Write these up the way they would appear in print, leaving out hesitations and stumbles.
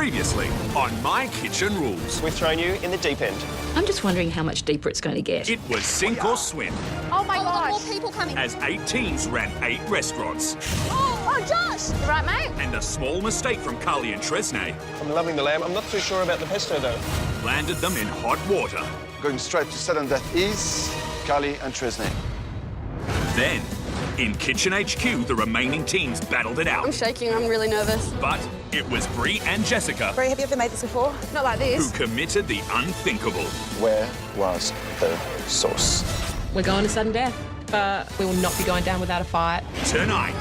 Previously on My Kitchen Rules. We've thrown you in the deep end. I'm just wondering how much deeper it's going to get. It was sink or swim, Oh my We've gosh. got more people coming. as 8 teams ran 8 restaurants. Oh, Josh! You right, mate? And a small mistake from Carly and Tresnay I'm loving the lamb. I'm not too sure about the pesto, though. landed them in hot water. Going straight to sudden death is Carly and Tresnay. Then, in Kitchen HQ, the remaining teams battled it I'm out. shaking, I'm really nervous. But it was Brie and Jessica Brie, have you ever made this before? Not like who this. committed the unthinkable. Where was the sauce? We're going to sudden death, but we will not be going down without a fight. Tonight,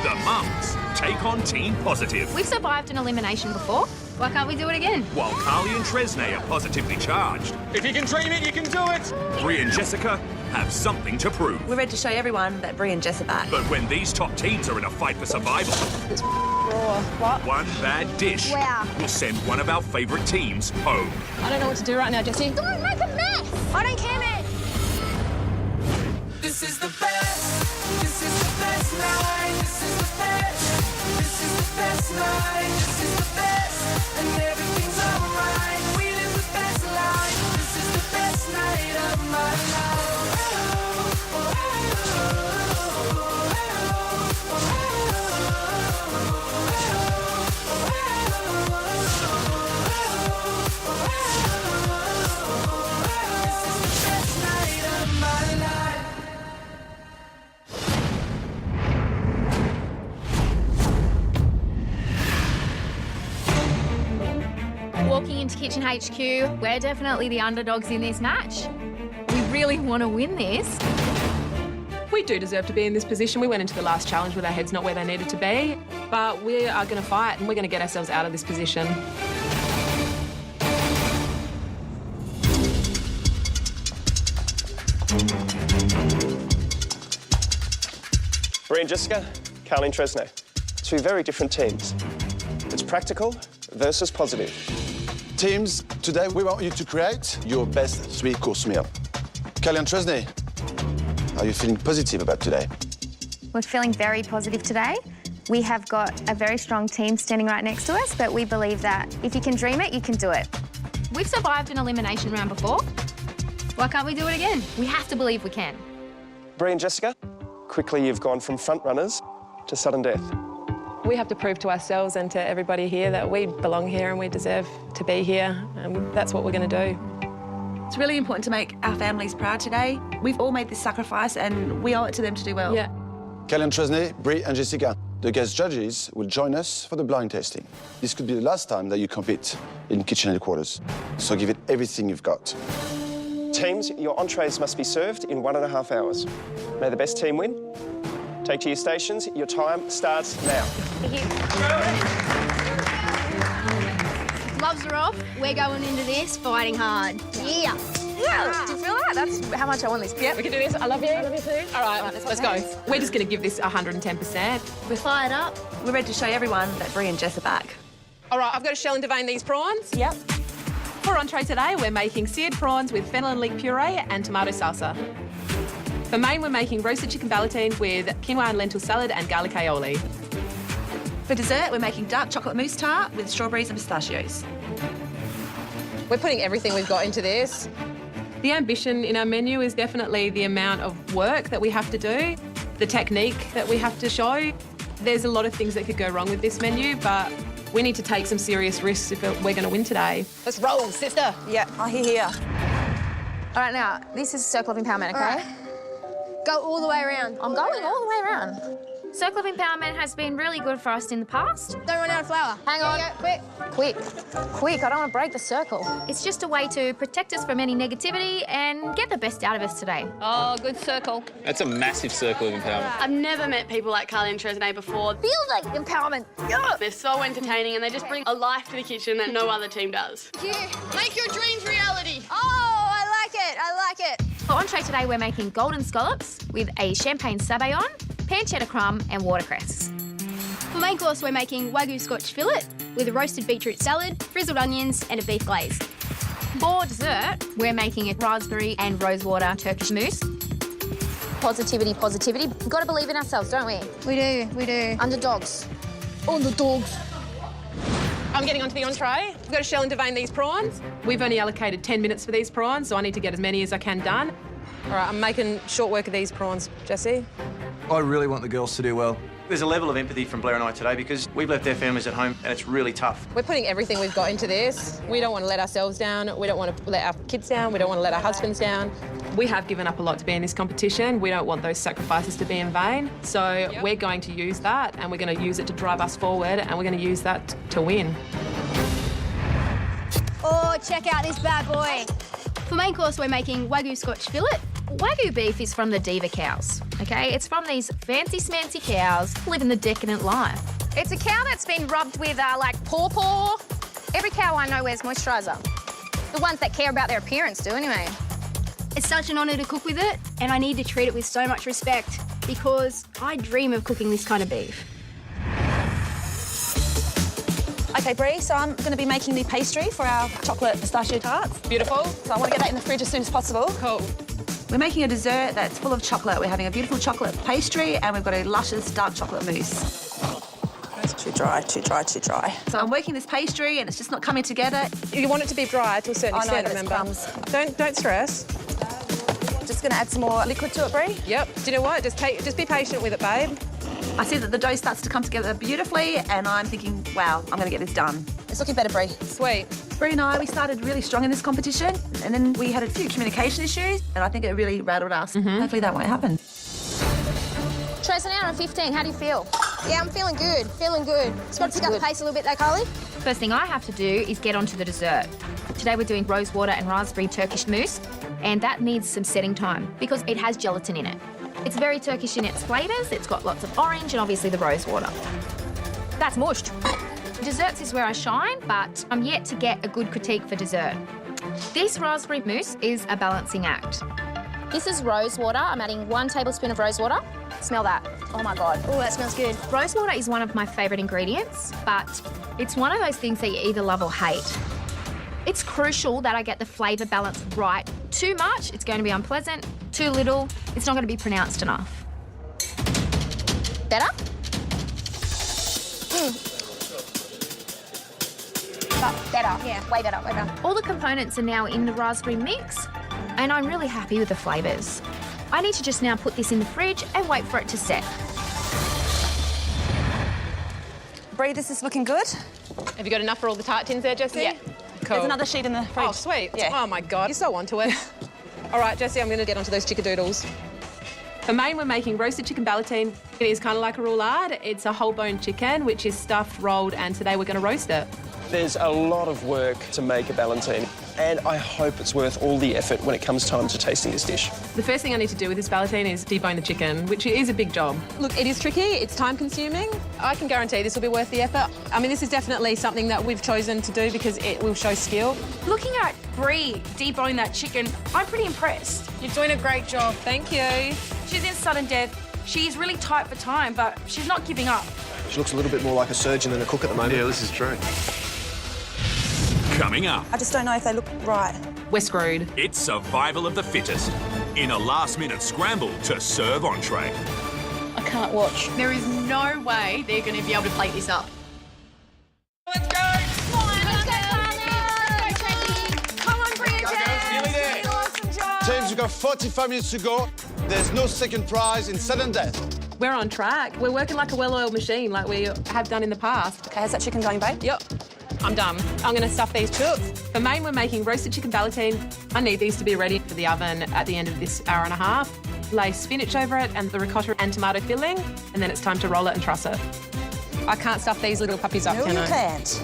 the mums take on Team Positive, We've survived an elimination before. Why can't we do it again? while Carly and Tresnay are positively charged. If you can dream it, you can do it. Brie and Jessica have something to prove. We're ready to show everyone that Brie and Jess are back. But when these top teams are in a fight for survival, one bad dish Wow. will send one of our favourite teams home. I don't know what to do right now, Jessie. Don't make a mess! I don't care, man. This is the best. This is the best night. This is the best. This is the best night. This is the best. And everything's alright. We live the best life. This is the best night of my life. This is the best night of my life. Walking into Kitchen HQ, we're definitely the underdogs in this match. We really want to win this. We do deserve to be in this position. We went into the last challenge with our heads not where they needed to be, but we are going to fight and we're going to get ourselves out of this position. Brie and Jessica, Carly and Tresnay. Two very different teams. It's practical versus positive. Teams, today we want you to create your best 3-course meal. Carly and Tresnay, are you feeling positive about today? We're feeling very positive today. We have got a very strong team standing right next to us, but we believe that if you can dream it, you can do it. We've survived an elimination round before. Why can't we do it again? We have to believe we can. Brie and Jessica, quickly you've gone from front runners to sudden death. We have to prove to ourselves and to everybody here that we belong here and we deserve to be here, and that's what we're going to do. It's really important to make our families proud today. We've all made this sacrifice and we owe it to them to do well. Yeah. Carly and Tresnay, Brie and Jessica, the guest judges will join us for the blind tasting. This could be the last time that you compete in kitchen headquarters, so give it everything you've got. Teams, your entrees must be served in 1.5 hours. May the best team win. Take to your stations. Your time starts now. Gloves are off. We're going into this fighting hard. Yeah. Yeah. Do you feel that? That's how much I want this. Yeah, we can do this. I love you. I love you too. All right, let's go. We're just going to give this 110%. We're fired up. We're ready to show everyone that Brie and Jess are back. All right, I've got to shell and devein these prawns. Yep. For entree today, we're making seared prawns with fennel and leek puree and tomato salsa. For main, we're making roasted chicken ballotine with quinoa and lentil salad and garlic aioli. For dessert, we're making dark chocolate mousse tart with strawberries and pistachios. We're putting everything we've got into this. The ambition in our menu is definitely the amount of work that we have to do, the technique that we have to show. There's a lot of things that could go wrong with this menu, but we need to take some serious risks if we're going to win today. Let's roll, sister. Yeah, I hear here. All right, now, this is Circle of Empowerment, okay? All right. Go all the way around. I'm going all the way around. Circle of Empowerment has been really good for us in the past. Don't run out of flour. Hang on. Quick. Quick, I don't want to break the circle. It's just a way to protect us from any negativity and get the best out of us today. Oh, good circle. That's a massive circle of empowerment. I've never met people like Carly and Tresnay before. Feel like empowerment. Yeah. They're so entertaining and they just bring a life to the kitchen that no other team does. Make your dreams reality. Oh, I like it. I like it. For entree today, we're making golden scallops with a champagne sabayon, pancetta crumb and watercress. For main course, we're making Wagyu Scotch fillet with a roasted beetroot salad, frizzled onions and a beef glaze. For dessert, we're making a raspberry and rosewater Turkish mousse. Positivity, positivity. We've got to believe in ourselves, don't we? We do. Underdogs. Underdogs. I'm getting onto the entree. We've got to shell and devein these prawns. We've only allocated 10 minutes for these prawns, so I need to get as many as I can done. All right, I'm making short work of these prawns, Jesse. I really want the girls to do well. There's a level of empathy from Blair and I today because we've left their families at home and it's really tough. We're putting everything we've got into this. We don't want to let ourselves down. We don't want to let our kids down. We don't want to let our husbands down. We have given up a lot to be in this competition. We don't want those sacrifices to be in vain. So we're going to use that and we're going to use it to drive us forward and we're going to use that to win. Oh, check out this bad boy. For main course, we're making Wagyu Scotch fillet. Wagyu beef is from the diva cows, okay? It's from these fancy smancy cows living the decadent life. It's a cow that's been rubbed with, like, paw. Every cow I know wears moisturiser. The ones that care about their appearance do, anyway. It's such an honour to cook with it, and I need to treat it with so much respect because I dream of cooking this kind of beef. OK, Brie, so I'm going to be making the pastry for our chocolate pistachio tarts. Beautiful. So I want to get that in the fridge as soon as possible. Cool. We're making a dessert that's full of chocolate. We're having a beautiful chocolate pastry and we've got a luscious dark chocolate mousse. It's too dry, too dry, too dry. So I'm working this pastry and it's just not coming together. You want it to be dry to a certain extent, remember? Crumbs. Don't stress. Just going to add some more liquid to it, Brie. Yep. Do you know what? Just be patient with it, babe. I see that the dough starts to come together beautifully and I'm thinking, wow, I'm going to get this done. It's looking better, Brie. Sweet. Brie and I, we started really strong in this competition and then we had a few communication issues and I think it really rattled us. Hopefully that won't happen. Trace, an hour and 15, how do you feel? Yeah, I'm feeling good, Just got to pick up the pace a little bit though, Carly. First thing I have to do is get onto the dessert. Today we're doing rosewater and raspberry Turkish mousse, and that needs some setting time because it has gelatin in it. It's very Turkish in its flavours. It's got lots of orange and obviously the rosewater. That's mushed. Desserts is where I shine, but I'm yet to get a good critique for dessert. This raspberry mousse is a balancing act. This is rosewater. I'm adding 1 tablespoon of rosewater. Smell that. Oh my God. Oh, that smells good. Rosewater is one of my favourite ingredients, but it's one of those things that you either love or hate. It's crucial that I get the flavour balance right. Too much, it's going to be unpleasant. Too little, it's not going to be pronounced enough. Better? Better. Yeah, way better, way better. All the components are now in the raspberry mix, and I'm really happy with the flavours. I need to just now put this in the fridge and wait for it to set. Brie, this is looking good. Have you got enough for all the tart tins there, Jessie? Yeah. Cool. There's another sheet in the fridge. Oh, sweet. Yeah. Oh, my God. You're so onto it. All right, Jessie, I'm going to get onto those chickadoodles. For main, we're making roasted chicken ballotine. It is kind of like a roulade. It's a whole bone chicken, which is stuffed, rolled, and today we're going to roast it. There's a lot of work to make a ballotine, and I hope it's worth all the effort when it comes time to tasting this dish. The first thing I need to do with this ballotine is debone the chicken, which is a big job. Look, it is tricky, it's time-consuming. I can guarantee this will be worth the effort. I mean, this is definitely something that we've chosen to do because it will show skill. Looking at Brie deboning that chicken, I'm pretty impressed. You're doing a great job, thank you. She's in sudden death. She's really tight for time, but she's not giving up. She looks a little bit more like a surgeon than a cook at the moment. Yeah, this is true. Coming up. I just don't know if they look right. We're screwed. It's survival of the fittest in a last-minute scramble to serve entree. I can't watch. There is no way they're going to be able to plate this up. Let's go! Come on, let's go, Carly! Let's go, Tracy! Come on, Brie and James! Awesome job! James, you've got 45 minutes to go. There's no second prize in sudden death. We're on track. We're working like a well-oiled machine, like we have done in the past. OK, how's that chicken going, babe? Yep. I'm done. I'm going to stuff these chooks. For main, we're making roasted chicken ballotine. I need these to be ready for the oven at the end of this hour and a half. Lay spinach over it and the ricotta and tomato filling, and then it's time to roll it and truss it. I can't stuff these little puppies up, can I? No, you can't.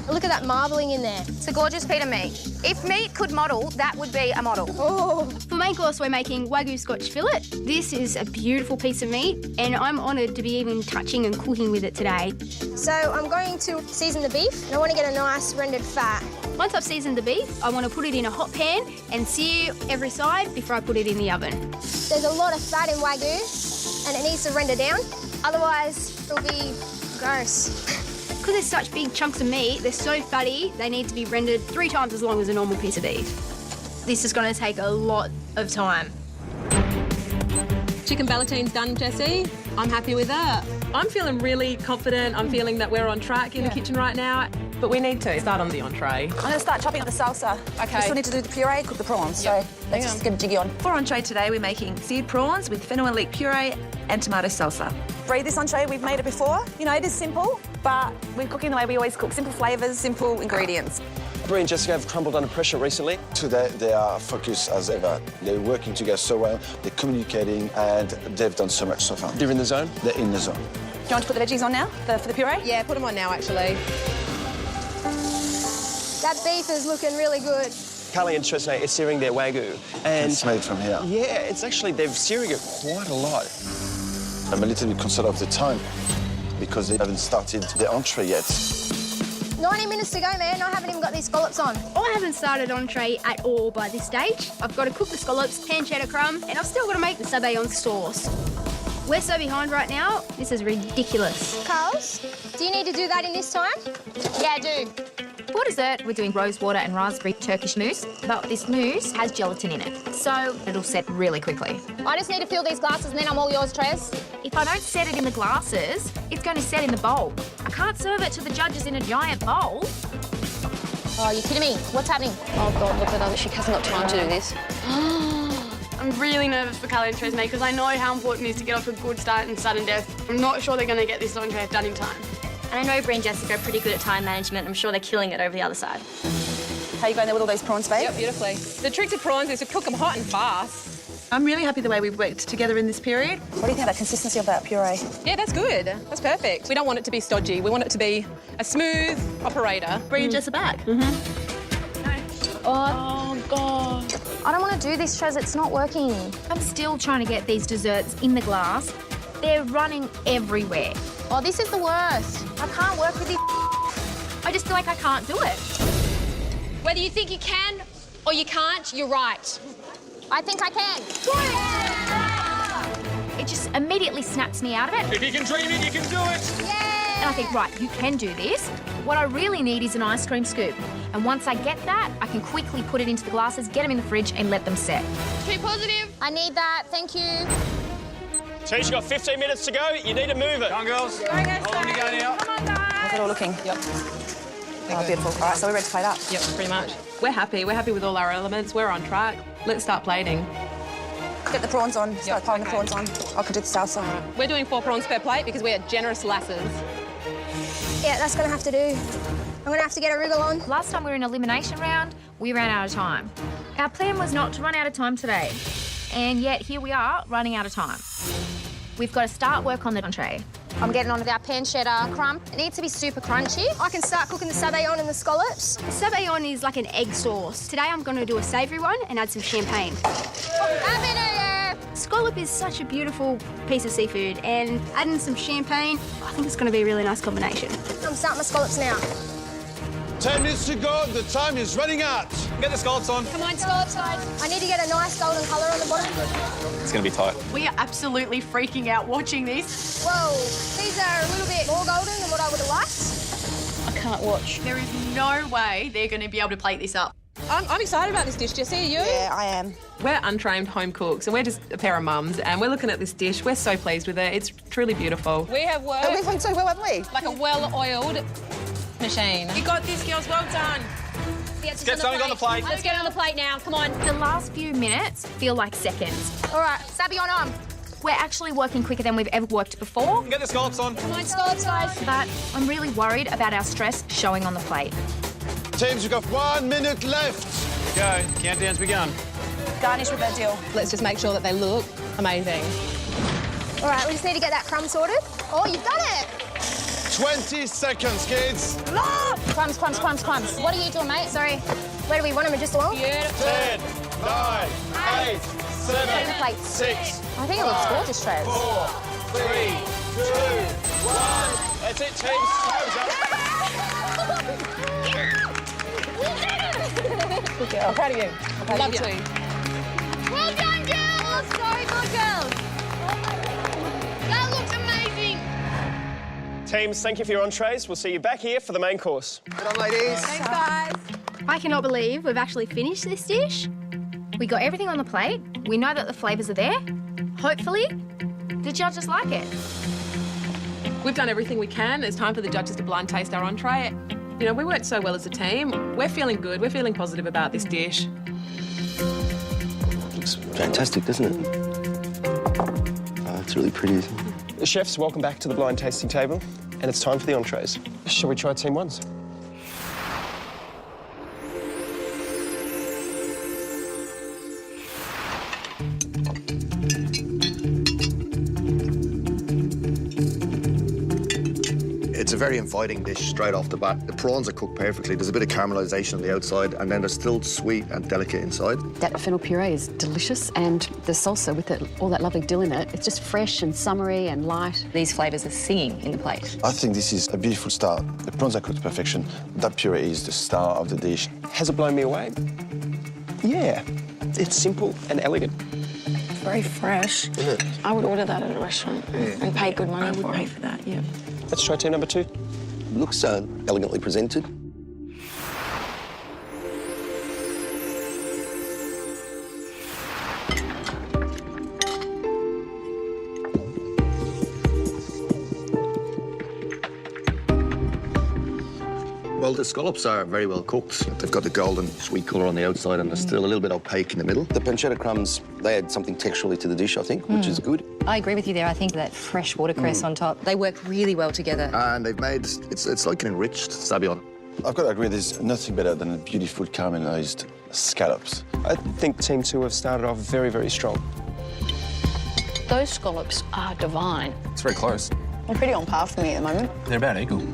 Look at that marbling in there. It's a gorgeous piece of meat. If meat could model, that would be a model. Oh. For main course, we're making Wagyu Scotch fillet. This is a beautiful piece of meat, and I'm honoured to be even touching and cooking with it today. So I'm going to season the beef, and I want to get a nice rendered fat. Once I've seasoned the beef, I want to put it in a hot pan and sear every side before I put it in the oven. There's a lot of fat in Wagyu, and it needs to render down. Otherwise, it'll be gross. Because there's such big chunks of meat, they're so fatty, they need to be rendered 3 times as long as a normal piece of beef. This is going to take a lot of time. Chicken ballotine's done, Jessie. I'm happy with that. I'm feeling really confident. I'm feeling that we're on track in the kitchen right now. But we need to start on the entree. I'm going to start chopping up the salsa. Okay. We still need to do the puree, cook the prawns. So let's just get a jiggy on. For entree today, we're making seared prawns with fennel and leek puree and tomato salsa. Brie, this entree, we've made it before. You know, it is simple, but we're cooking the way we always cook. Simple flavours, simple ingredients. Brie and Jessica have crumbled under pressure recently. Today, they are focused as ever. They're working together so well, they're communicating, and they've done so much so far. They're in the zone? They're in the zone. Do you want to put the veggies on now for the puree? Yeah, put them on now, actually. That beef is looking really good. Carly and Tresnay are searing their Wagyu. And It's made from here. yeah, it's actually, they're searing it quite a lot. I'm a little bit concerned of the time because they haven't started the entree yet. 90 minutes to go, man. I haven't even got these scallops on. I haven't started entree at all by this stage. I've got to cook the scallops, pancetta crumb, and I've still got to make the sabayon sauce. We're so behind right now. This is ridiculous. Carls, do you need to do that in this time? Yeah, I do. For dessert, we're doing rose water and raspberry Turkish mousse, but this mousse has gelatin in it, so it'll set really quickly. I just need to fill these glasses and then I'm all yours, Trez. If I don't set it in the glasses, it's going to set in the bowl. I can't serve it to the judges in a giant bowl. Oh, you kidding me? What's happening? Oh, God, look at her. She hasn't got time to do this. I'm really nervous for Carly and Tresnay because I know how important it is to get off to a good start and sudden death. I'm not sure they're going to get this entree done in time. And I know Brie and Jessica are pretty good at time management. I'm sure they're killing it over the other side. How you going there with all those prawns, babe? Yep, beautifully. The trick to prawns is to cook them hot and fast. I'm really happy the way we've worked together in this period. What do you think about the consistency of that puree? Yeah, that's good. That's perfect. We don't want it to be stodgy. We want it to be a smooth operator. Brie and Jess are back. Oh, God. I don't want to do this, Trez. It's not working. I'm still trying to get these desserts in the glass. They're running everywhere. Oh, this is the worst. I can't work with this. I just feel like I can't do it. Whether you think you can or you can't, you're right. I think I can. It just immediately snaps me out of it. If you can dream it, you can do it. And I think, right, you can do this. What I really need is an ice cream scoop. And once I get that, I can quickly put it into the glasses, get them in the fridge and let them set. Keep positive. I need that. Thank you. Tish, you've got 15 minutes to go. You need to move it. Come on, girls. Hold on, you go now. How's it all looking? Yep. Oh, beautiful. All right, so we're ready to plate up. Yep, pretty much. We're happy. We're happy with all our elements. We're on track. Let's start plating. Get the prawns on. Start piling the prawns on. I could do the salsa. We're doing 4 prawns per plate because we are generous lasses. Yeah, that's going to have to do. I'm going to have to get a wriggle on. Last time we were in elimination round, we ran out of time. Our plan was not to run out of time today. And yet here we are, running out of time. We've got to start work on the entree. I'm getting on with our pancetta crumb. It needs to be super crunchy. I can start cooking the sabayon and the scallops. The sabayon is like an egg sauce. Today I'm going to do a savoury one and add some champagne. Happy New Year! Scallop is such a beautiful piece of seafood, and adding some champagne, I think it's going to be a really nice combination. I'm starting my scallops now. 10 minutes to go. The time is running out. Get the scallops on. Come on, scallops side. I need to get a nice golden colour on the bottom. It's going to be tight. We are absolutely freaking out watching this. Whoa, these are a little bit more golden than what I would have liked. I can't watch. There is no way they're going to be able to plate this up. I'm excited about this dish, Jessie. Are you? Yeah, I am. We're untrained home cooks and we're just a pair of mums and we're looking at this dish. We're so pleased with it. It's truly beautiful. We have worked We've went so well, haven't we? like a well-oiled machine. You got this, girls. Well done. Let's Get something on the plate. Let's get it on the plate now. Come on. The last few minutes feel like seconds. All right, sabayon on. We're actually working quicker than we've ever worked before. Get the scallops on. Come on, scallops, guys. But I'm really worried about our stress showing on the plate. Teams, you've got 1 minute left. Go. Countdown's begun. Garnish with that dill. Let's just make sure that they look amazing. All right, we just need to get that crumb sorted. Oh, you've done it. 20 seconds, kids. Crumbs, crumbs, crumbs, crumbs. What are you doing, mate? Sorry. Where do we want them? Just along? 10, 9, 8, 7, Plates. 6. I think it looks gorgeous, Trez. 4, 3, 2, 1. That's it, teams. Time's up. Good girl. I'm proud of you. Love you. Well done, girls. Sorry, good girls. That looks amazing. Teams, thank you for your entrees. We'll see you back here for the main course. Good on, ladies. Thanks, guys. I cannot believe we've actually finished this dish. We got everything on the plate. We know that the flavours are there. Hopefully, the judges like it. We've done everything we can. It's time for the judges to blind taste our entree. You know, we worked so well as a team. We're feeling good. We're feeling positive about this dish. Looks fantastic, doesn't it? It's really pretty, isn't it? Chefs, welcome back to the blind tasting table, and it's time for the entrees. Shall we try Team 1's? It's a very inviting dish straight off the bat. The prawns are cooked perfectly. There's a bit of caramelisation on the outside, and then they're still sweet and delicate inside. That fennel puree is delicious, and the salsa with all that lovely dill in it, it's just fresh and summery and light. These flavours are singing in the plate. I think this is a beautiful start. The prawns are cooked to perfection. That puree is the star of the dish. Has it blown me away? Yeah. It's simple and elegant. Very fresh. I would order that at a restaurant and pay good money for it. I would pay for that, yeah. Let's try team number 2. Looks elegantly presented. Well, the scallops are very well cooked. They've got the golden sweet colour on the outside, and they're still a little bit opaque in the middle. The pancetta crumbs, they add something texturally to the dish, I think, which is good. I agree with you there. I think that fresh watercress on top, they work really well together. And they've made, it's like an enriched sabayon. I've got to agree, there's nothing better than beautiful caramelised scallops. I think Team 2 have started off very, very strong. Those scallops are divine. It's very close. They're pretty on par for me at the moment. They're about equal.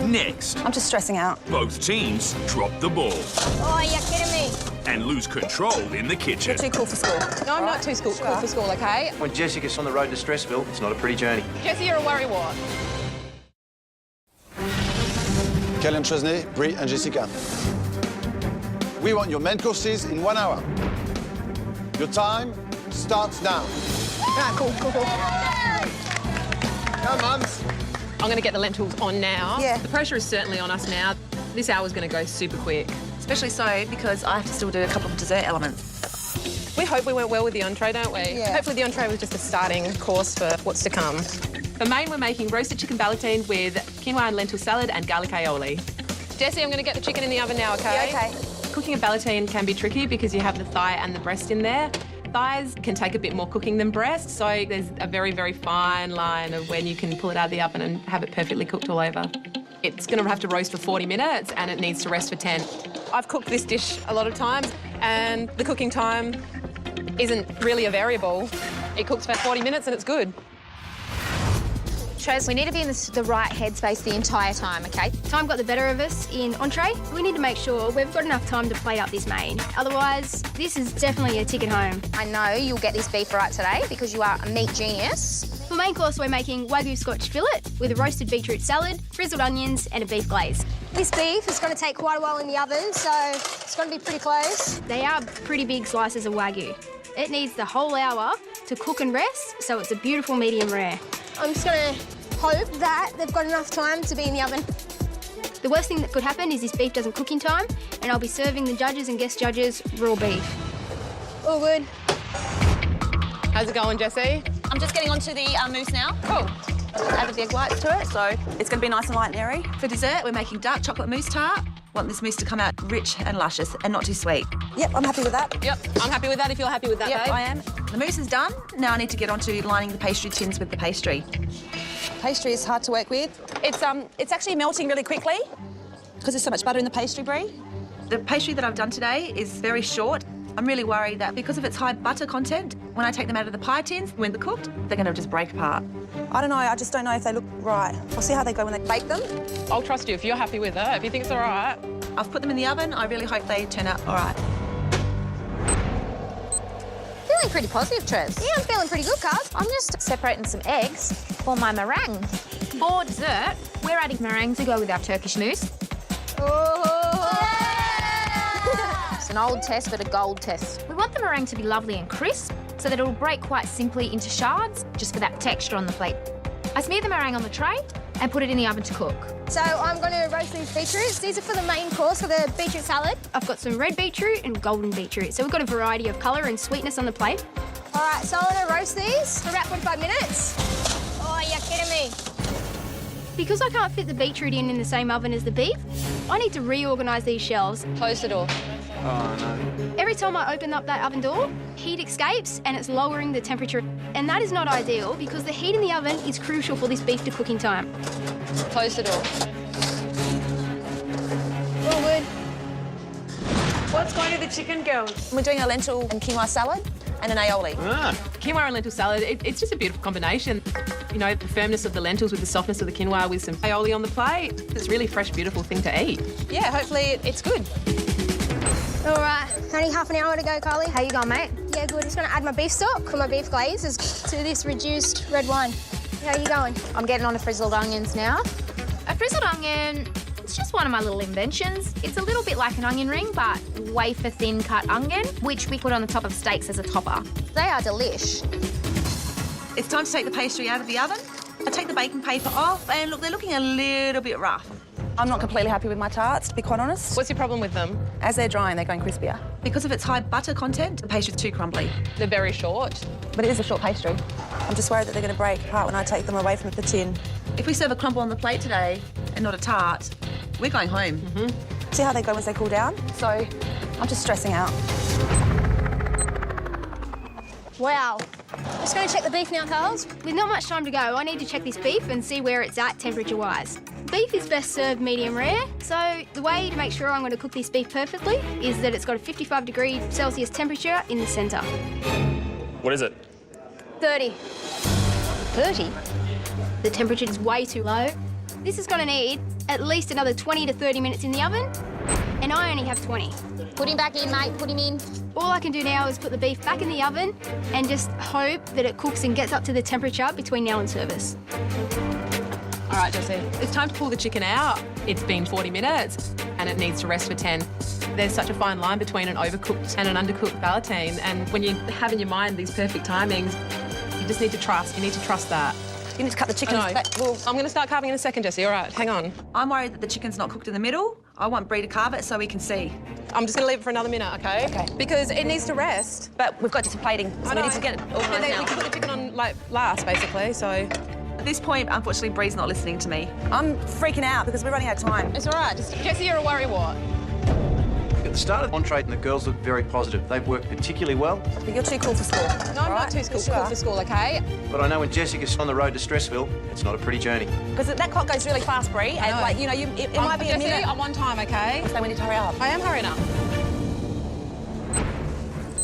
Next, I'm just stressing out. both teams drop the ball Oh, you're kidding me. and lose control in the kitchen. Too cool for school. No, I'm not too cool for school, OK? When Jessica's on the road to Stressville, it's not a pretty journey. Jessie, you're a worrywart. Kelly and Tresnay, Brie and Jessica. We want your main courses in 1 hour. Your time starts now. Ah, cool. Come on, mums. I'm going to get the lentils on now. Yeah. The pressure is certainly on us now. This hour's going to go super quick. Especially so because I have to still do a couple of dessert elements. We hope we went well with the entree, don't we? Yeah. Hopefully the entree was just a starting course for what's to come. For main, we're making roasted chicken ballotine with quinoa and lentil salad and garlic aioli. Jessie, I'm going to get the chicken in the oven now, OK? Yeah, OK. Cooking a ballotine can be tricky because you have the thigh and the breast in there. Thighs can take a bit more cooking than breast, so there's a very, very fine line of when you can pull it out of the oven and have it perfectly cooked all over. It's going to have to roast for 40 minutes and it needs to rest for 10. I've cooked this dish a lot of times and the cooking time isn't really a variable. It cooks for 40 minutes and it's good. Trez, we need to be in the right headspace the entire time, OK? Time got the better of us in entree. We need to make sure we've got enough time to plate up this main. Otherwise, this is definitely a ticket home. I know you'll get this beef right today because you are a meat genius. For main course, we're making Wagyu Scotch fillet with a roasted beetroot salad, frizzled onions and a beef glaze. This beef is going to take quite a while in the oven, so it's going to be pretty close. They are pretty big slices of Wagyu. It needs the whole hour to cook and rest, so it's a beautiful medium rare. I'm just going to hope that they've got enough time to be in the oven. The worst thing that could happen is this beef doesn't cook in time, and I'll be serving the judges and guest judges raw beef. All good. How's it going, Jessie? I'm just getting onto the mousse now. Cool. Added the egg whites to it, so it's going to be nice and light and airy. For dessert, we're making dark chocolate mousse tart. Want this mousse to come out rich and luscious and not too sweet. Yep, I'm happy with that. Yep, I'm happy with that if you're happy with that, Yep, babe. I am. The mousse is done. Now I need to get onto lining the pastry tins with the pastry. Pastry is hard to work with. It's actually melting really quickly because there's so much butter in the pastry, Brie. The pastry that I've done today is very short. I'm really worried that because of its high butter content, when I take them out of the pie tins, when they're cooked, they're going to just break apart. I don't know. I just don't know if they look right. I'll see how they go when they bake them. I'll trust you if you're happy with it, if you think it's all right. I've put them in the oven. I really hope they turn out all right. Feeling pretty positive, Trez. Yeah, I'm feeling pretty good, Cuz. I'm just separating some eggs for my meringue. For dessert, we're adding meringue to go with our Turkish mousse. It's an old test, but a gold test. We want the meringue to be lovely and crisp so that it'll break quite simply into shards, just for that texture on the plate. I smear the meringue on the tray and put it in the oven to cook. So I'm going to roast these beetroots. These are for the main course, for the beetroot salad. I've got some red beetroot and golden beetroot, so we've got a variety of colour and sweetness on the plate. All right, so I'm going to roast these for about 45 minutes. Oh, Kidding me? Because I can't fit the beetroot in the same oven as the beef, I need to reorganise these shelves. Close the door. Oh, no. Every time I open up that oven door, heat escapes and it's lowering the temperature. And that is not ideal because the heat in the oven is crucial for this beef to cook in time. Close the door. All good. What's going to the chicken, girls? We're doing a lentil and quinoa salad and an aioli. Quinoa and lentil salad, it's just a beautiful combination. You know, the firmness of the lentils with the softness of the quinoa with some aioli on the plate. It's a really fresh, beautiful thing to eat. Yeah, hopefully it's good. All right, only half an hour to go, Carly. How you going, mate? Yeah, good. Just going to add my beef stock and my beef glazes to this reduced red wine. How you going? I'm getting on to frizzled onions now. A frizzled onion, it's just one of my little inventions. It's a little bit like an onion ring, but wafer thin cut onion, which we put on the top of steaks as a topper. They are delish. It's time to take the pastry out of the oven. I take the baking paper off and look, they're looking a little bit rough. I'm not completely happy with my tarts, to be quite honest. What's your problem with them? As they're drying, they're going crispier. Because of its high butter content, the pastry's too crumbly. They're very short. But it is a short pastry. I'm just worried that they're going to break apart when I take them away from the tin. If we serve a crumble on the plate today and not a tart, we're going home. See how they go as they cool down? So I'm just stressing out. Wow. Just going to check the beef now, Carls. With not much time to go, I need to check this beef and see where it's at temperature-wise. Beef is best served medium rare, so the way to make sure I'm going to cook this beef perfectly is that it's got a 55 Celsius temperature in the centre. What is it? 30. 30? The temperature is way too low. This is going to need at least another 20 to 30 minutes in the oven, and I only have 20. Put him back in, mate, put him in. All I can do now is put the beef back in the oven and just hope that it cooks and gets up to the temperature between now and service. All right, Jessie, it's time to pull the chicken out. It's been 40 minutes and it needs to rest for 10. There's such a fine line between an overcooked and an undercooked ballotine, and when you have in your mind these perfect timings, you just need to trust. You need to trust that. You need to cut the chicken. Well, I'm going to start carving in a second, Jessie. All right, hang on. I'm worried that the chicken's not cooked in the middle. I want Brie to carve it so we can see. I'm just going to leave it for another minute, OK? OK. Because it needs to rest. But we've got to plating, so we need to get it organised now. We can put the chicken on, like, last, basically, so... At this point, unfortunately, Brie's not listening to me. I'm freaking out because we're running out of time. It's all right. Jessie, you're a worrywart. At the start of the entree, the girls look very positive. They've worked particularly well. But you're too cool for school. No, I'm not too cool for school, OK? But I know when Jessica's on the road to Stressville, it's not a pretty journey. Because that clock goes really fast, Brie, and, like, you know, it might be a minute. Jessie, I'm on time, OK? So we need to hurry up. I am hurrying up.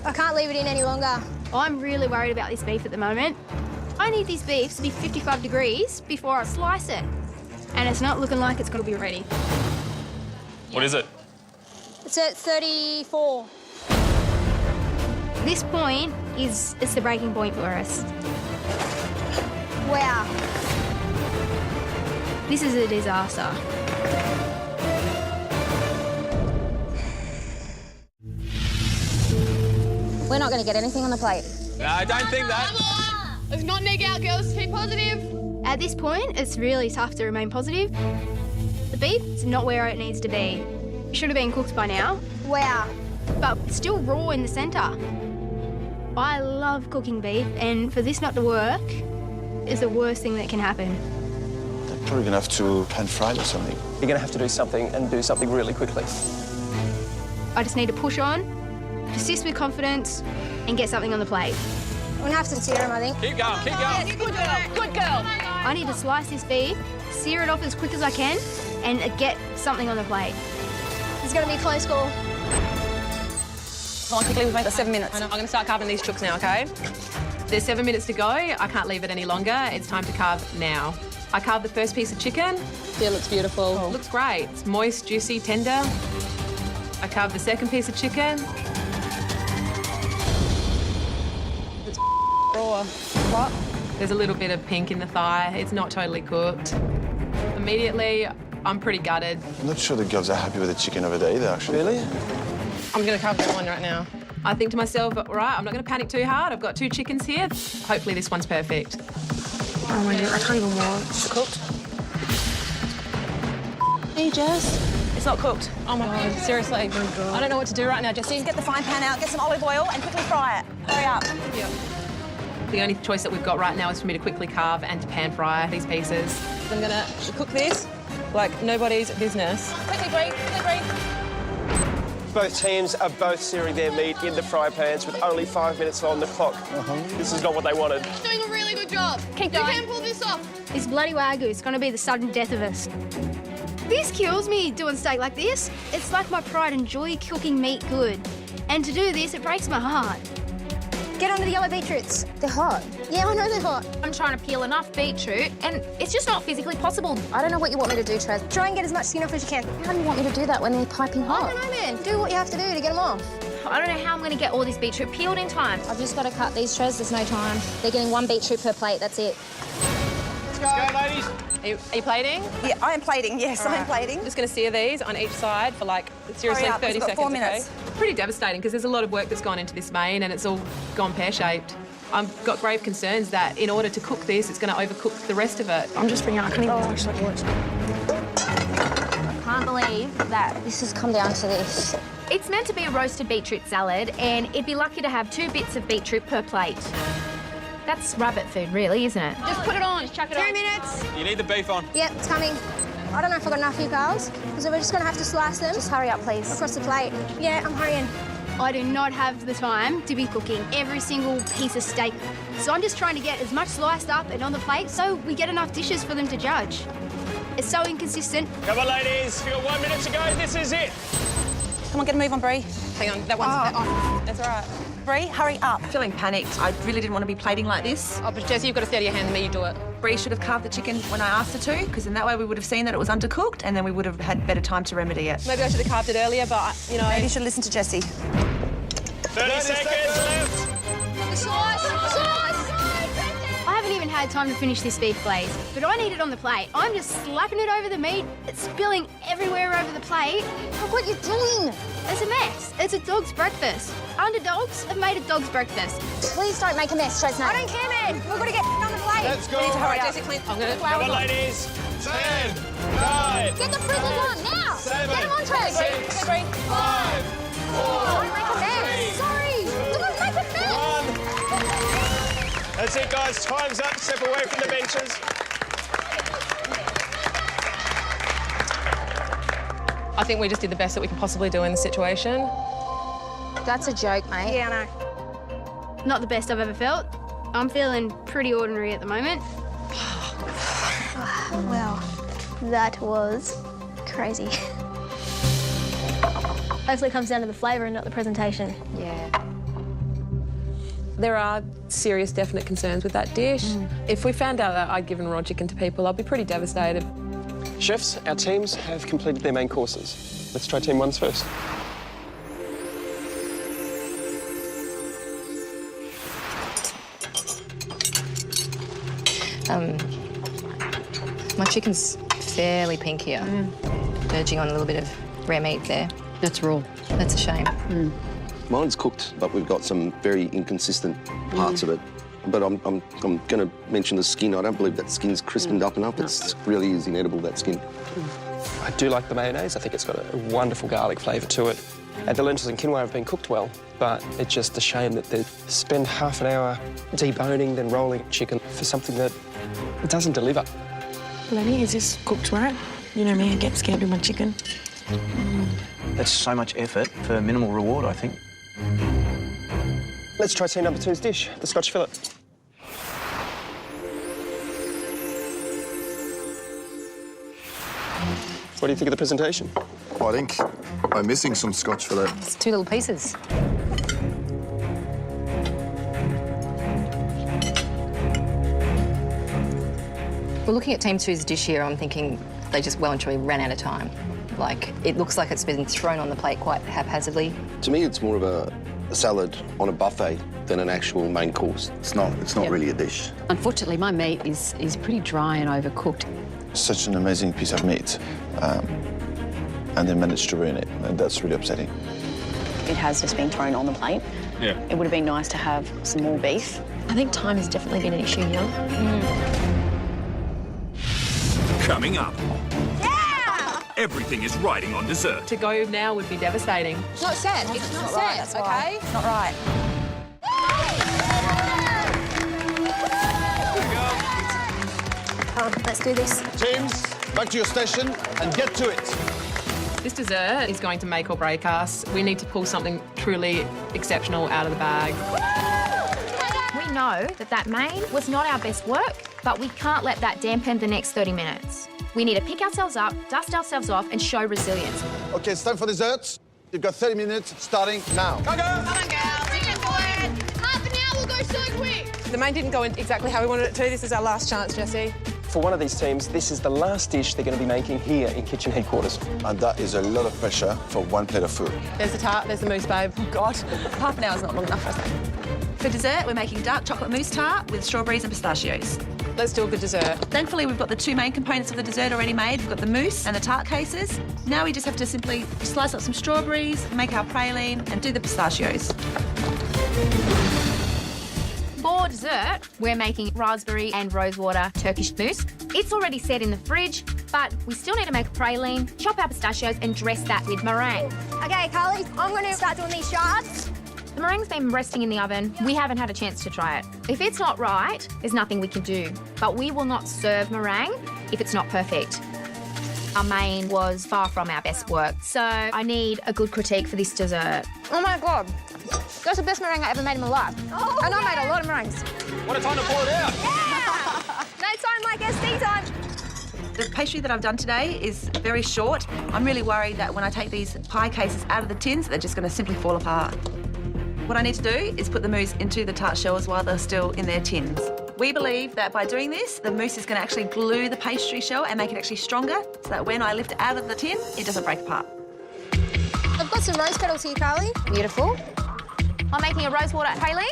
I can't leave it in any longer. I'm really worried about this beef at the moment. I need these beefs to be 55 degrees before I slice it. And it's not looking like it's going to be ready. What is it? It's at 34. This point is the breaking point for us. Wow. This is a disaster. We're not going to get anything on the plate. No, I don't think that. Let's not neg out, girls. Stay positive. At this point, it's really tough to remain positive. The beef is not where it needs to be. It should have been cooked by now. Wow. But it's still raw in the centre. I love cooking beef, and for this not to work is the worst thing that can happen. They're probably going to have to pan fry or something. You're going to have to do something and do something really quickly. I just need to push on, persist with confidence, and get something on the plate. I'm going to have to sear them, I think. Keep going, keep going. Yes, good girl, good girl. I need to slice this beef, sear it off as quick as I can, and get something on the plate. It's going to be a close call. Come on, quickly, we've made 7 minutes. I'm going to start carving these chooks now, OK? There's 7 minutes to go. I can't leave it any longer. It's time to carve now. I carved the first piece of chicken. Yeah, looks beautiful. It looks great. It's moist, juicy, tender. I carved the second piece of chicken. It's raw. What? There's a little bit of pink in the thigh. It's not totally cooked. Immediately, I'm pretty gutted. I'm not sure the girls are happy with the chicken over there either, actually. Really? I'm going to carve that one right now. I think to myself, right, I'm not going to panic too hard. I've got 2 chickens here. Hopefully this one's perfect. Oh my God, I can't even watch. It's cooked. Hey, Jess. It's not cooked. Oh my God, seriously. I don't know what to do right now, Jessie. Just get the frying pan out, get some olive oil and quickly fry it. Hurry up. Yeah. The only choice that we've got right now is for me to quickly carve and to pan fry these pieces. I'm gonna cook this like nobody's business. Quickly, Brie, quickly, Brie. Both teams are both searing their meat in the fry pans with only 5 minutes on the clock. This is not what they wanted. Doing a really good job. Keep You going. can pull this off. This bloody Wagyu is going to be the sudden death of us. This kills me, doing steak like this. It's like my pride and joy cooking meat good. And to do this, it breaks my heart. Get onto the yellow beetroots. They're hot. Yeah, I know they're hot. I'm trying to peel enough beetroot, and it's just not physically possible. I don't know what you want me to do, Trez. Try and get as much skin off as you can. How do you want me to do that when they're piping hot? I don't know, man. Do what you have to do to get them off. I don't know how I'm going to get all this beetroot peeled in time. I've just got to cut these, Trez. There's no time. They're getting 1 beetroot per plate. That's it. Let's go, ladies. Are you plating? Yeah, I am plating. Yes, I'm plating. I'm just going to sear these on each side for like, seriously, Hurry up, 30 we've got seconds. 4 minutes. Okay? Pretty devastating because there's a lot of work that's gone into this main and it's all gone pear-shaped. I've got grave concerns that in order to cook this, it's going to overcook the rest of it. I'm just freaking out. I can't even watch like watch. I can't believe that this has come down to this. It's meant to be a roasted beetroot salad, and it'd be lucky to have 2 bits of beetroot per plate. That's rabbit food, really, isn't it? Just put it on. Just chuck it on. 2 minutes. You need the beef on. Yep, it's coming. I don't know if I've got enough for you girls, because we're just going to have to slice them. Just hurry up, please. Across the plate. Yeah, I'm hurrying. I do not have the time to be cooking every single piece of steak. So I'm just trying to get as much sliced up and on the plate so we get enough dishes for them to judge. It's so inconsistent. Come on, ladies. You've got 1 minute to go. This is it. Come on, get a move on, Brie. Hang on, that one's... That's all right. Brie, hurry up. I'm feeling panicked. I really didn't want to be plating like this. Oh, but Jessie, you've got to steady your hand to me, you do it. Brie should have carved the chicken when I asked her to, because in that way we would have seen that it was undercooked and then we would have had better time to remedy it. Maybe I should have carved it earlier, but, you know... Maybe you should listen to Jessie. 30 seconds left. Slice! I haven't even had time to finish this beef glaze, but I need it on the plate. I'm just slapping it over the meat. It's spilling everywhere over the plate. Look what you're doing. It's a mess. It's a dog's breakfast. Underdogs have made a dog's breakfast. Please don't make a mess, Trez. I don't care, man. We've got to get on the plate. Let's go. We need to hurry up. Jessie, clean. I'm going to... Come on, ladies. 10, 9, Get the frizzles on now. 7, Get them on, Trez. 6, 5, 4, Don't make a mess. Sorry. Don't make a mess. 1. That's it, guys. Time's up. Step away from the benches. I think we just did the best that we could possibly do in the situation. That's a joke, mate. Yeah, I know. Not the best I've ever felt. I'm feeling pretty ordinary at the moment. Well, that was crazy. Hopefully it comes down to the flavour and not the presentation. Yeah. There are serious, definite concerns with that dish. If we found out that I'd given raw chicken to people, I'd be pretty devastated. Chefs, our teams have completed their main courses. Let's try Team 1's first. My chicken's fairly pink here, verging on a little bit of rare meat there. That's raw. That's a shame. Mine's cooked, but we've got some very inconsistent parts of it. But I'm going to mention the skin. I don't believe that skin's crispened up enough. It really is inedible, that skin. I do like the mayonnaise. I think it's got a wonderful garlic flavour to it. And the lentils and quinoa have been cooked well, but it's just a shame that they spend half an hour deboning, then rolling chicken for something that doesn't deliver. Lenny, is this cooked right? You know me, I get scared with my chicken. That's so much effort for minimal reward, I think. Let's try Team number 2's dish, the Scotch fillet. What do you think of the presentation? I think I'm missing some Scotch fillet. It's 2 little pieces. Well, looking at Team 2's dish here, I'm thinking they just well and truly ran out of time. Like, it looks like it's been thrown on the plate quite haphazardly. To me, it's more of a salad on a buffet than an actual main course. It's not really a dish. Unfortunately, my meat is pretty dry and overcooked. Such an amazing piece of meat, and they managed to ruin it, and that's really upsetting. It has just been thrown on the plate. Yeah. It would have been nice to have some more beef. I think time has definitely been an issue here. Coming up. Everything is riding on dessert. To go now would be devastating. It's not set. It's not set, okay? Not right. Let's do this. Teams, back to your station and get to it. This dessert is going to make or break us. We need to pull something truly exceptional out of the bag. We know that main was not our best work, but we can't let that dampen the next 30 minutes. We need to pick ourselves up, dust ourselves off, and show resilience. Okay, it's time for desserts. You've got 30 minutes starting now. Come on, girls. You can do it. Half an hour will go so quick. The main didn't go in exactly how we wanted it to. This is our last chance, Jessie. For one of these teams, this is the last dish they're going to be making here in kitchen headquarters. And that is a lot of pressure for one plate of food. There's the tart, there's the mousse, babe. Oh, God. Half an hour's not long enough, I think. For dessert, we're making dark chocolate mousse tart with strawberries and pistachios. Let's do a good dessert. Thankfully, we've got the two main components of the dessert already made. We've got the mousse and the tart cases. Now we just have to simply slice up some strawberries, make our praline, and do the pistachios. For dessert, we're making raspberry and rosewater Turkish mousse. It's already set in the fridge, but we still need to make a praline, chop our pistachios, and dress that with meringue. Okay, Carly, I'm going to start doing these shards. The meringue's been resting in the oven. We haven't had a chance to try it. If it's not right, there's nothing we can do. But we will not serve meringue if it's not perfect. Our main was far from our best work, so I need a good critique for this dessert. Oh my God. That's the best meringue I ever made in my life. Oh, and I made a lot of meringues. What a time to pull it out. Yeah! No time like SD time. The pastry that I've done today is very short. I'm really worried that when I take these pie cases out of the tins, they're just going to simply fall apart. What I need to do is put the mousse into the tart shells while they're still in their tins. We believe that by doing this, the mousse is going to actually glue the pastry shell and make it actually stronger, so that when I lift it out of the tin, it doesn't break apart. I've got some rose petals here, Carly. Beautiful. I'm making a rosewater praline.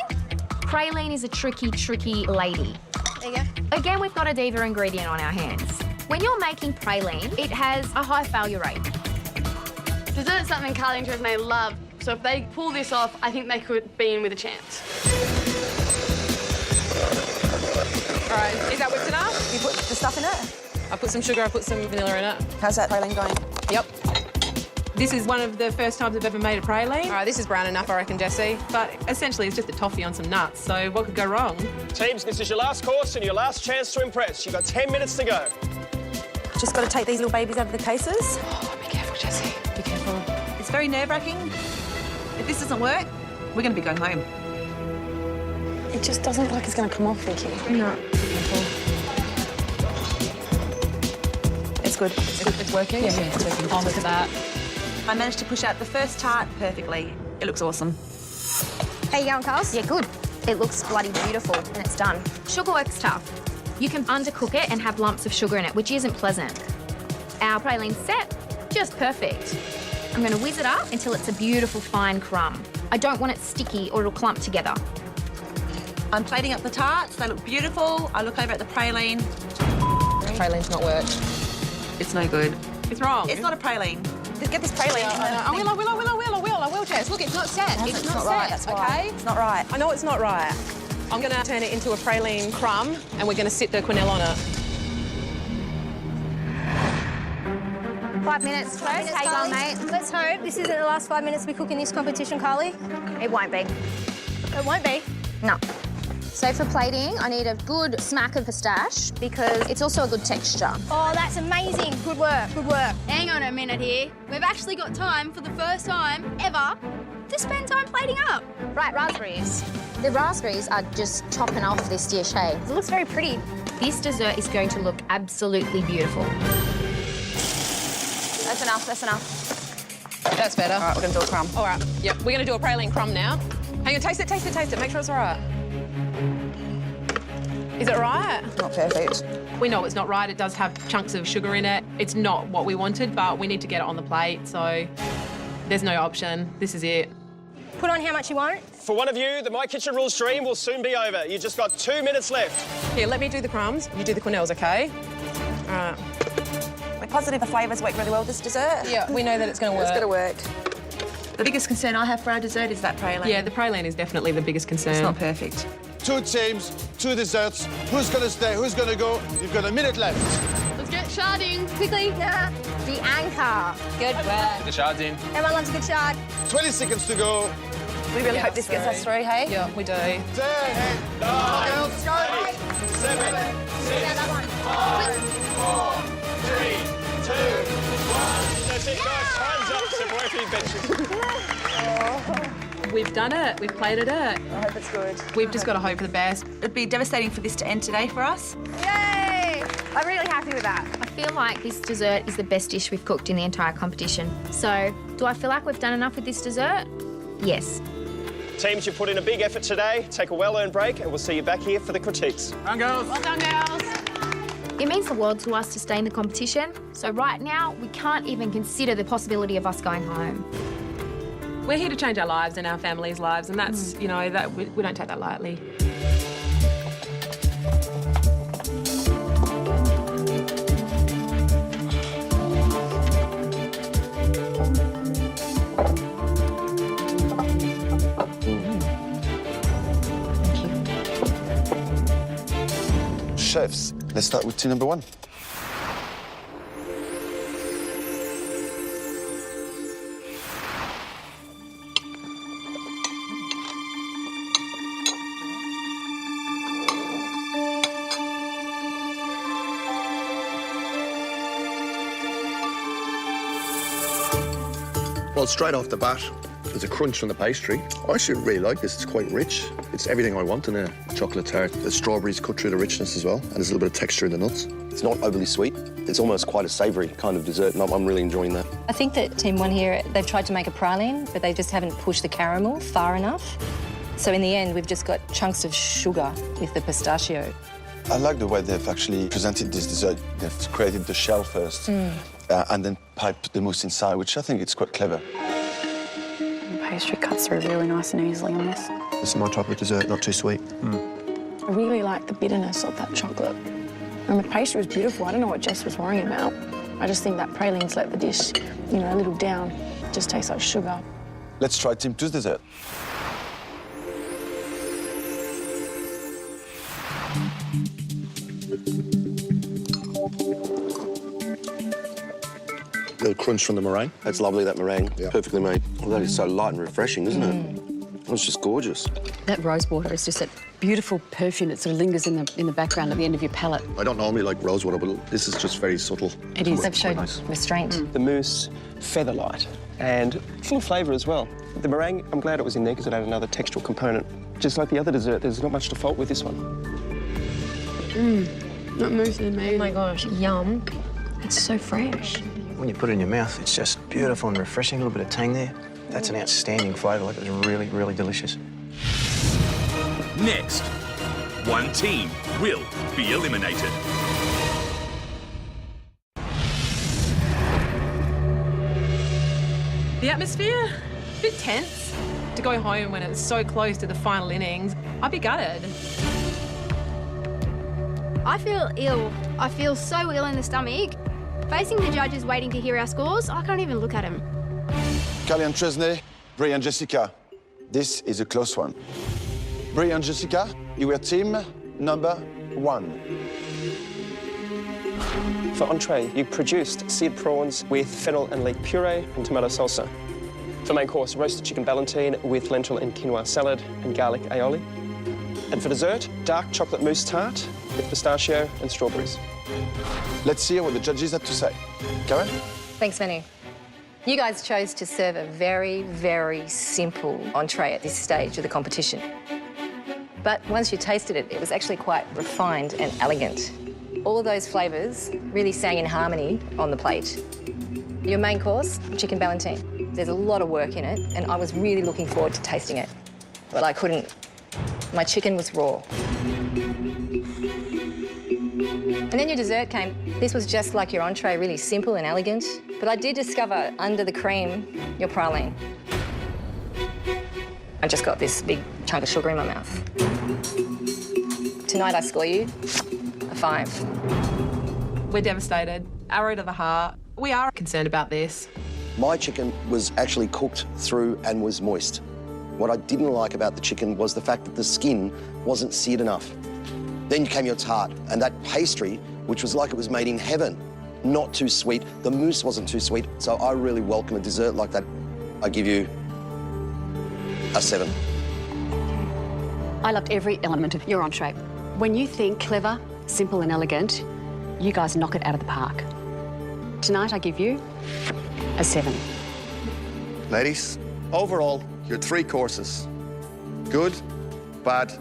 Praline is a tricky, tricky lady. There you go. Again, we've got a diva ingredient on our hands. When you're making praline, it has a high failure rate. Dessert's something Carly and Tresemme love, so if they pull this off, I think they could be in with a chance. All right, is that whipped enough? You put the stuff in it? I put some sugar, I put some vanilla in it. How's that praline going? Yep. This is one of the first times I've ever made a praline. All right, this is brown enough, I reckon, Jessie. But essentially, it's just a toffee on some nuts, so what could go wrong? Teams, this is your last course and your last chance to impress. You've got 10 minutes to go. Just got to take these little babies out of the cases. Oh, be careful, Jessie. Be careful. It's very nerve-wracking. If this doesn't work, we're going to be going home. It just doesn't look like it's going to come off, Vicky. No. It's good. It's working? Yeah, it's working. Oh, look at that. I managed to push out the first tart perfectly. It looks awesome. How you going, Carls? Yeah, good. It looks bloody beautiful, and it's done. Sugar works tough. You can undercook it and have lumps of sugar in it, which isn't pleasant. Our praline's set, just perfect. I'm going to whiz it up until it's a beautiful fine crumb. I don't want it sticky or it'll clump together. I'm plating up the tarts. They look beautiful. I look over at the praline. The praline's not worked. It's no good. It's wrong. It's not a praline. Get this praline. I will, Jess. Look, it's not set. It's not set, right, that's okay? Why. It's not right. I know it's not right. I'm going to turn it into a praline crumb, and we're going to sit the quenelle on it. 5 minutes. How you going, mate? Let's hope this isn't the last 5 minutes we cook in this competition, Carly. It won't be. It won't be? No. So for plating, I need a good smack of pistache because it's also a good texture. Oh, that's amazing. Good work, good work. Hang on a minute here. We've actually got time for the first time ever to spend time plating up. Right, raspberries. The raspberries are just chopping off this dish, hey? It looks very pretty. This dessert is going to look absolutely beautiful. That's enough, that's enough. That's better. All right, we're going to do a crumb. All right, yep, we're going to do a praline crumb now. Hang on, taste it, make sure it's all right. Is it right? Not perfect. We know it's not right. It does have chunks of sugar in it. It's not what we wanted, but we need to get it on the plate, so there's no option. This is it. Put on how much you want. For one of you, the My Kitchen Rules stream will soon be over. You just got 2 minutes left. Here, let me do the crumbs. You do the quenelles, OK? All right. We're positive the flavours work really well with this dessert. Yeah, we know that it's going to work. It's going to work. The biggest concern I have for our dessert is that praline. Yeah, the praline is definitely the biggest concern. It's not perfect. 2 teams, 2 desserts. Who's going to stay? Who's going to go? You've got a minute left. Let's get sharding. Quickly. Nah. The anchor. Good work. The shard's in. Everyone loves a good shard. 20 seconds to go. We really hope this gets us through, hey? Yeah, we do. 10, 9, girls, go. 7, 6, 5, 4, 3, 2, 1. That's it, guys. Time's up. So more for your benches. We've done it. We've plated it. I hope it's good. We've just got to hope for the best. It'd be devastating for this to end today for us. Yay! I'm really happy with that. I feel like this dessert is the best dish we've cooked in the entire competition. So, do I feel like we've done enough with this dessert? Yes. Teams, you put in a big effort today. Take a well-earned break and we'll see you back here for the critiques. Well done, girls. It means the world to us to stay in the competition. So right now, we can't even consider the possibility of us going home. We're here to change our lives and our families' lives, and that's, you know, that we don't take that lightly. Chefs, let's start with team number 1. Well, straight off the bat, there's a crunch from the pastry. I actually really like this. It's quite rich. It's everything I want in a chocolate tart. The strawberries cut through the richness as well, and there's a little bit of texture in the nuts. It's not overly sweet. It's almost quite a savoury kind of dessert, and I'm really enjoying that. I think that Team 1 here, they've tried to make a praline, but they just haven't pushed the caramel far enough. So in the end, we've just got chunks of sugar with the pistachio. I like the way they've actually presented this dessert. They've created the shell first and then piped the mousse inside, which I think it's quite clever. The pastry cuts through really nice and easily on this. This is my type of dessert, not too sweet. I really like the bitterness of that chocolate. And the pastry was beautiful. I don't know what Jess was worrying about. I just think that praline's let the dish, you know, a little down. It just tastes like sugar. Let's try Team 2's dessert. Little crunch from the meringue. That's lovely, that meringue. Yeah. Perfectly made. Well, that is so light and refreshing, isn't it? It's just gorgeous. That rose water is just that beautiful perfume that sort of lingers in the background at the end of your palate. I don't normally like rose water, but this is just very subtle. It is. They've showed restraint. The mousse, feather light and full of flavour as well. The meringue, I'm glad it was in there because it had another textural component. Just like the other dessert, there's not much to fault with this one. That mousse is amazing. Oh my gosh, yum. It's so fresh. When you put it in your mouth, it's just beautiful and refreshing. A little bit of tang there. That's an outstanding flavour. Like, it was really, really delicious. Next, one team will be eliminated. The atmosphere, a bit tense. To go home when it's so close to the final innings, I'd be gutted. I feel ill. I feel so ill in the stomach. Facing the judges waiting to hear our scores, I can't even look at them. Carly and Tresnay, Brie and Jessica. This is a close one. Brie and Jessica, you were team number 1. For entree, you produced seared prawns with fennel and leek puree and tomato salsa. For main course, roasted chicken ballantine with lentil and quinoa salad and garlic aioli. And for dessert, dark chocolate mousse tart with pistachio and strawberries. Let's hear what the judges had to say. Karen? Thanks, Manu. You guys chose to serve a very, very simple entree at this stage of the competition. But once you tasted it, it was actually quite refined and elegant. All of those flavours really sang in harmony on the plate. Your main course, chicken ballantine. There's a lot of work in it, and I was really looking forward to tasting it. But I couldn't. My chicken was raw. And then your dessert came. This was just like your entree, really simple and elegant. But I did discover under the cream your praline. I just got this big chunk of sugar in my mouth. Tonight I score you a 5. We're devastated. Arrow to the heart. We are concerned about this. My chicken was actually cooked through and was moist. What I didn't like about the chicken was the fact that the skin wasn't seared enough. Then came your tart, and that pastry, which was like it was made in heaven. Not too sweet. The mousse wasn't too sweet, so I really welcome a dessert like that. I give you A 7. I loved every element of your entree. When you think clever, simple and elegant, you guys knock it out of the park. Tonight I give you a 7. Ladies, overall, your 3 courses. Good, bad,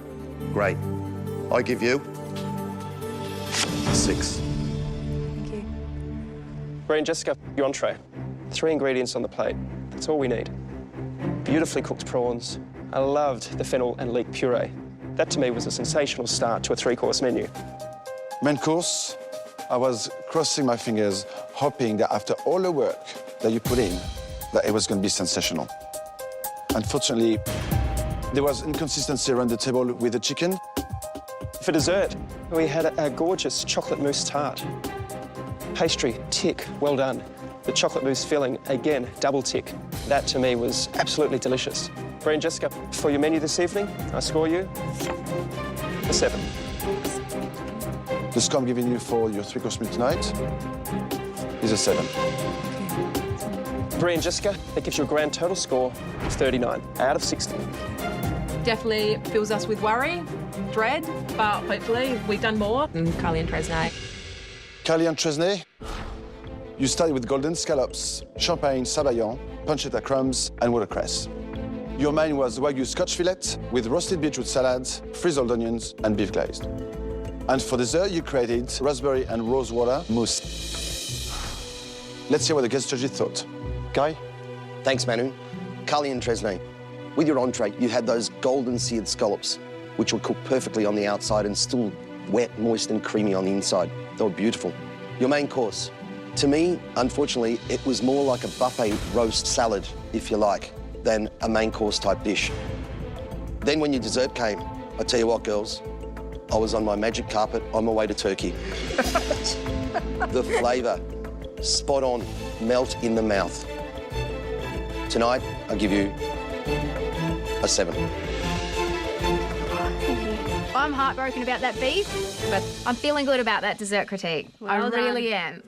great. I give you a 6. Brie and Jessica, your entree. 3 ingredients on the plate. That's all we need. Beautifully cooked prawns. I loved the fennel and leek puree. That to me was a sensational start to a 3-course menu. Main course, I was crossing my fingers, hoping that after all the work that you put in, that it was going to be sensational. Unfortunately, there was inconsistency around the table with the chicken. For dessert, we had a gorgeous chocolate mousse tart. Pastry, tick, well done. The chocolate mousse filling, again, double tick. That to me was absolutely delicious. Brie and Jessica, for your menu this evening, I score you a 7. The score I'm giving you for your 3-course meal tonight is a 7. Brie and Jessica, that gives you a grand total score of 39 out of 60. Definitely fills us with worry, dread, but hopefully we've done more than Carly and Tresnay. Carly and Tresnay, you started with golden scallops, champagne, sabayon, pancetta crumbs, and watercress. Your main was Wagyu Scotch fillet with roasted beetroot salads, frizzled onions, and beef glazed. And for dessert, you created raspberry and rose water mousse. Let's hear what the guest judges thought. Guy? Thanks, Manu. Carly and Tresnay, with your entree, you had those golden seared scallops, which were cooked perfectly on the outside and still wet, moist, and creamy on the inside. They were beautiful. Your main course, to me, unfortunately, it was more like a buffet roast salad, if you like, than a main course type dish. Then when your dessert came, I tell you what, girls, I was on my magic carpet on my way to Turkey. The flavour, spot on, melt in the mouth. Tonight, I give you a 7. I'm heartbroken about that beef. But I'm feeling good about that dessert critique. I really am.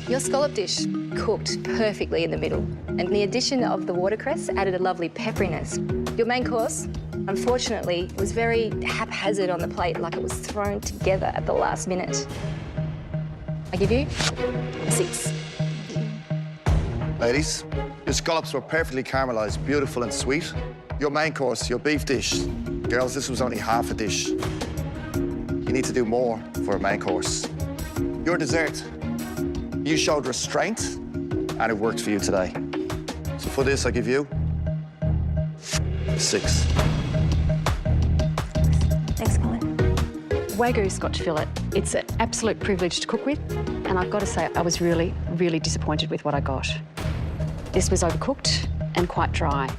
Your scallop dish cooked perfectly in the middle, and the addition of the watercress added a lovely pepperiness. Your main course, unfortunately, was very haphazard on the plate, like it was thrown together at the last minute. I give you a 6. Ladies, your scallops were perfectly caramelised, beautiful and sweet. Your main course, your beef dish. Girls, this was only half a dish. You need to do more for a main course. Your dessert, you showed restraint, and it worked for you today. So for this, I give you a 6. Thanks, Colin. Wagyu Scotch fillet, it's an absolute privilege to cook with, and I've got to say I was really, really disappointed with what I got. This was overcooked and quite dry.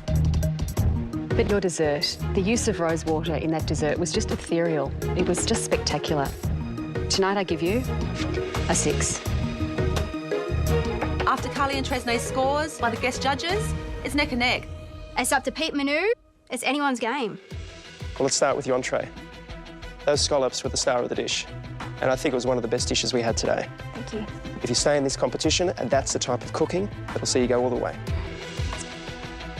But your dessert, the use of rose water in that dessert was just ethereal. It was just spectacular. Tonight I give you a 6. After Carly and Tresnay's scores by the guest judges, it's neck and neck. It's up to Pete Manu. It's anyone's game. Well, let's start with your entree. Those scallops were the star of the dish, and I think it was one of the best dishes we had today. Thank you. If you stay in this competition, and that's the type of cooking, it'll see you go all the way.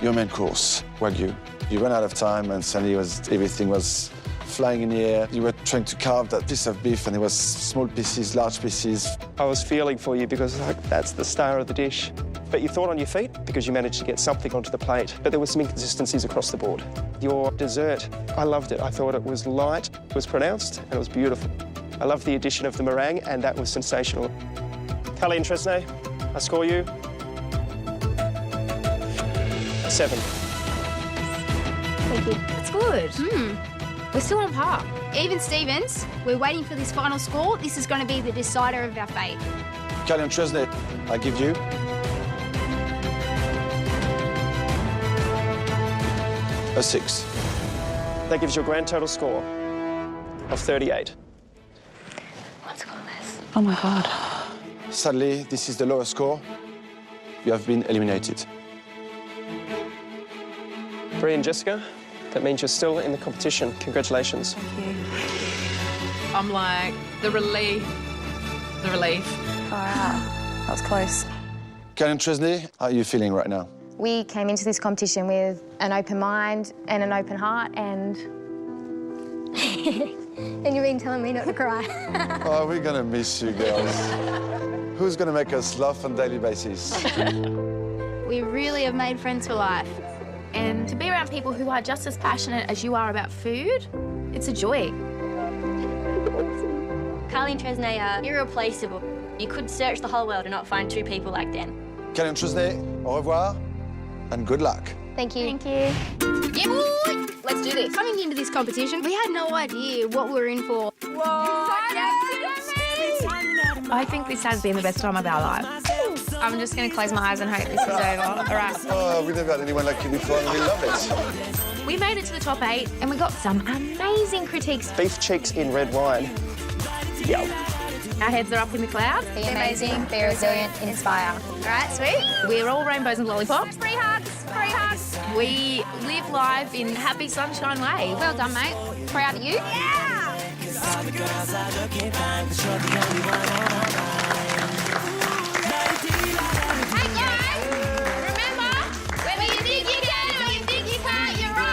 Your main course, Wagyu. You ran out of time and suddenly everything was flying in the air. You were trying to carve that piece of beef and it was small pieces, large pieces. I was feeling for you because that's the star of the dish. But you thought on your feet because you managed to get something onto the plate. But there were some inconsistencies across the board. Your dessert, I loved it. I thought it was light, it was pronounced, and it was beautiful. I loved the addition of the meringue, and that was sensational. Carly and Tresnay, I score you a 7. Thank you. That's good. We're still on par. Even Stevens, we're waiting for this final score. This is going to be the decider of our fate. Carly and Tresnay, I give you a 6. That gives you a grand total score of 38. Let's go less. Oh my God. Sadly, this is the lowest score. You have been eliminated. Brie and Jessica, that means you're still in the competition. Congratulations. Thank you. I'm like, the relief. Far out. That was close. Carly and Tresnay, how are you feeling right now? We came into this competition with an open mind and an open heart and... And you've been telling me not to cry. Oh, we're gonna miss you, girls. Who's gonna make us laugh on a daily basis? We really have made friends for life. And to be around people who are just as passionate as you are about food, it's a joy. Carly and Tresnay are irreplaceable. You could search the whole world and not find two people like them. Carly and Tresnay, au revoir, and good luck. Thank you. Thank you. Yeah, boy! Let's do this. Coming into this competition, we had no idea what we were in for. I think this has been the best time of our lives. I'm just going to close my eyes and hope this is over. All right. Oh, we never had anyone like you before, and we love it. We made it to the top 8 and we got some amazing critiques. Beef cheeks in red wine. Yo. Our heads are up in the clouds. Be amazing, be resilient, inspire. All right, sweet. We're all rainbows and lollipops. Free hugs, free hugs. We live life in happy sunshine way. Well done, mate. Proud of you. Yeah! Hey, guys! Remember, whether you think you can or you think you can't, you're right.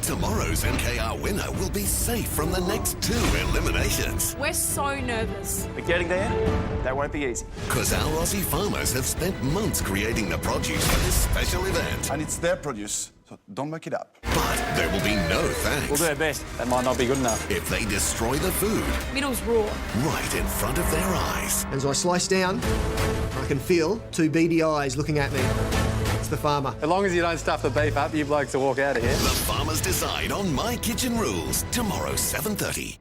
Tomorrow's MKR winner will be safe from the next 2 eliminations. We're so nervous. But getting there, that won't be easy. Because our Aussie farmers have spent months creating the produce for this special event. And it's their produce, so don't make it up. But there will be no thanks. We'll do our best. That might not be good enough. If they destroy the food Middle's raw. right in front of their eyes. As I slice down, I can feel 2 beady eyes looking at me. It's the farmer. As long as you don't stuff the beef up, you blokes will walk out of here. The farmers decide on My Kitchen Rules, tomorrow 7:30.